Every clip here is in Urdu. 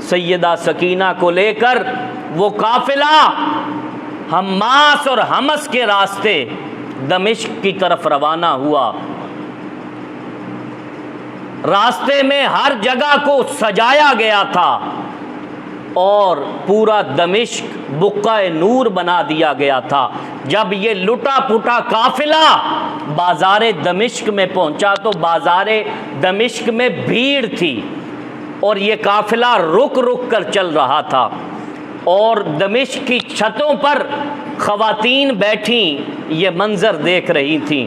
سیدہ سکینہ کو لے کر وہ قافلہ حماس اور حمص کے راستے دمشق کی طرف روانہ ہوا۔ راستے میں ہر جگہ کو سجایا گیا تھا اور پورا دمشق بقعہ نور بنا دیا گیا تھا۔ جب یہ لٹا پٹا قافلہ بازار دمشق میں پہنچا تو بازار دمشق میں بھیڑ تھی اور یہ قافلہ رک رک کر چل رہا تھا، اور دمشق کی چھتوں پر خواتین بیٹھیں یہ منظر دیکھ رہی تھیں۔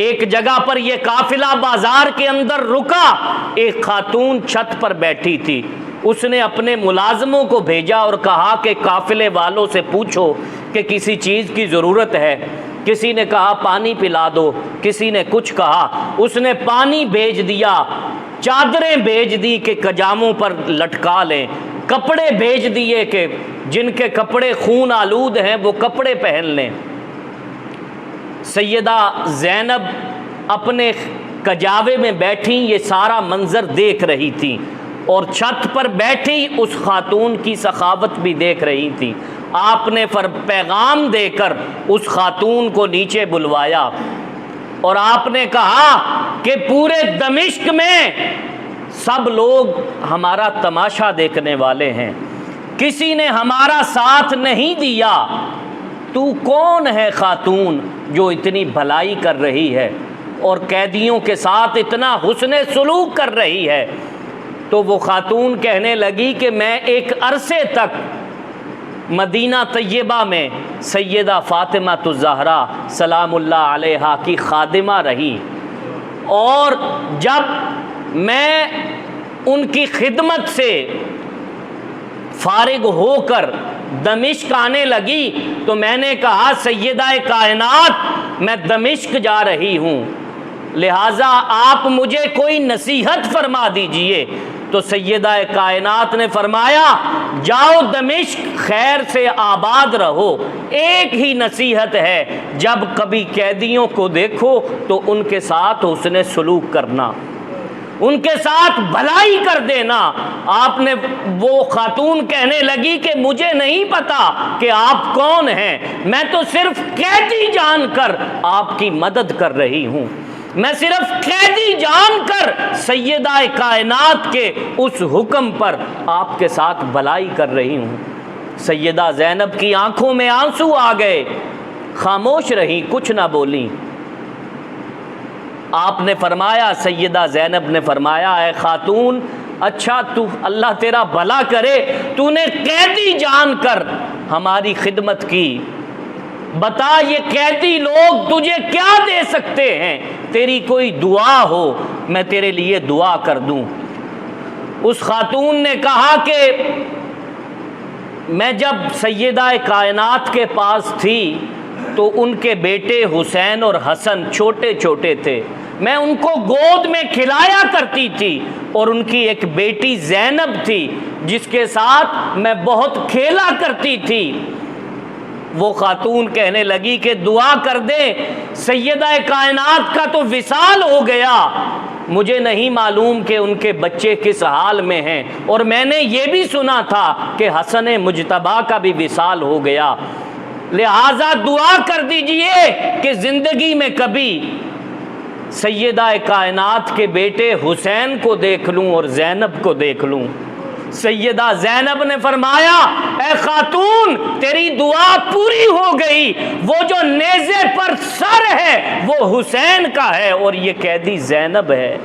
ایک جگہ پر یہ قافلہ بازار کے اندر رکا، ایک خاتون چھت پر بیٹھی تھی، اس نے اپنے ملازموں کو بھیجا اور کہا کہ قافلے والوں سے پوچھو کہ کسی چیز کی ضرورت ہے۔ کسی نے کہا پانی پلا دو، کسی نے کچھ کہا، اس نے پانی بھیج دیا، چادریں بھیج دی کہ کجاموں پر لٹکا لیں، کپڑے بھیج دیے کہ جن کے کپڑے خون آلود ہیں وہ کپڑے پہن لیں۔ سیدہ زینب اپنے کجاوے میں بیٹھی یہ سارا منظر دیکھ رہی تھی، اور چھت پر بیٹھی اس خاتون کی سخاوت بھی دیکھ رہی تھی۔ آپ نے پیغام دے کر اس خاتون کو نیچے بلوایا اور آپ نے کہا کہ پورے دمشق میں سب لوگ ہمارا تماشا دیکھنے والے ہیں، کسی نے ہمارا ساتھ نہیں دیا، تو کون ہے خاتون جو اتنی بھلائی کر رہی ہے اور قیدیوں کے ساتھ اتنا حسن سلوک کر رہی ہے؟ تو وہ خاتون کہنے لگی کہ میں ایک عرصے تک مدینہ طیبہ میں سیدہ فاطمہ الزہرا سلام اللہ علیہا کی خادمہ رہی، اور جب میں ان کی خدمت سے فارغ ہو کر دمشق آنے لگی تو میں نے کہا سیدہ کائنات میں دمشق جا رہی ہوں، لہٰذا آپ مجھے کوئی نصیحت فرما دیجئے۔ تو سیدہ کائنات نے فرمایا جاؤ دمشق خیر سے آباد رہو، ایک ہی نصیحت ہے جب کبھی قیدیوں کو دیکھو تو ان کے ساتھ حسن سلوک کرنا، ان کے ساتھ بھلائی کر دینا۔ آپ نے وہ خاتون کہنے لگی کہ مجھے نہیں پتا کہ آپ کون ہیں، میں تو صرف قیدی جان کر آپ کی مدد کر رہی ہوں، میں صرف قیدی جان کر سیدہ کائنات کے اس حکم پر آپ کے ساتھ بھلائی کر رہی ہوں۔ سیدہ زینب کی آنکھوں میں آنسو آ گئے، خاموش رہی، کچھ نہ بولی۔ آپ نے فرمایا، سیدہ زینب نے فرمایا اے خاتون، اچھا تو اللہ تیرا بھلا کرے، تو نے قیدی جان کر ہماری خدمت کی، بتا یہ قیدی لوگ تجھے کیا دے سکتے ہیں، تیری کوئی دعا ہو میں تیرے لیے دعا کر دوں۔ اس خاتون نے کہا کہ میں جب سیدہ کائنات کے پاس تھی تو ان کے بیٹے حسین اور حسن چھوٹے چھوٹے تھے، میں ان کو گود میں کھلایا کرتی تھی، اور ان کی ایک بیٹی زینب تھی جس کے ساتھ میں بہت کھیلا کرتی تھی۔ وہ خاتون کہنے لگی کہ دعا کر دے، سیدہ کائنات کا تو وصال ہو گیا، مجھے نہیں معلوم کہ ان کے بچے کس حال میں ہیں، اور میں نے یہ بھی سنا تھا کہ حسن مجتبیٰ کا بھی وصال ہو گیا، لہٰذا دعا کر دیجئے کہ زندگی میں کبھی سیدہ کائنات کے بیٹے حسین کو دیکھ لوں اور زینب کو دیکھ لوں۔ سیدہ زینب نے فرمایا اے خاتون تیری دعا پوری ہو گئی، وہ جو نیزے پر سر ہے وہ حسین کا ہے اور یہ قیدی زینب ہے۔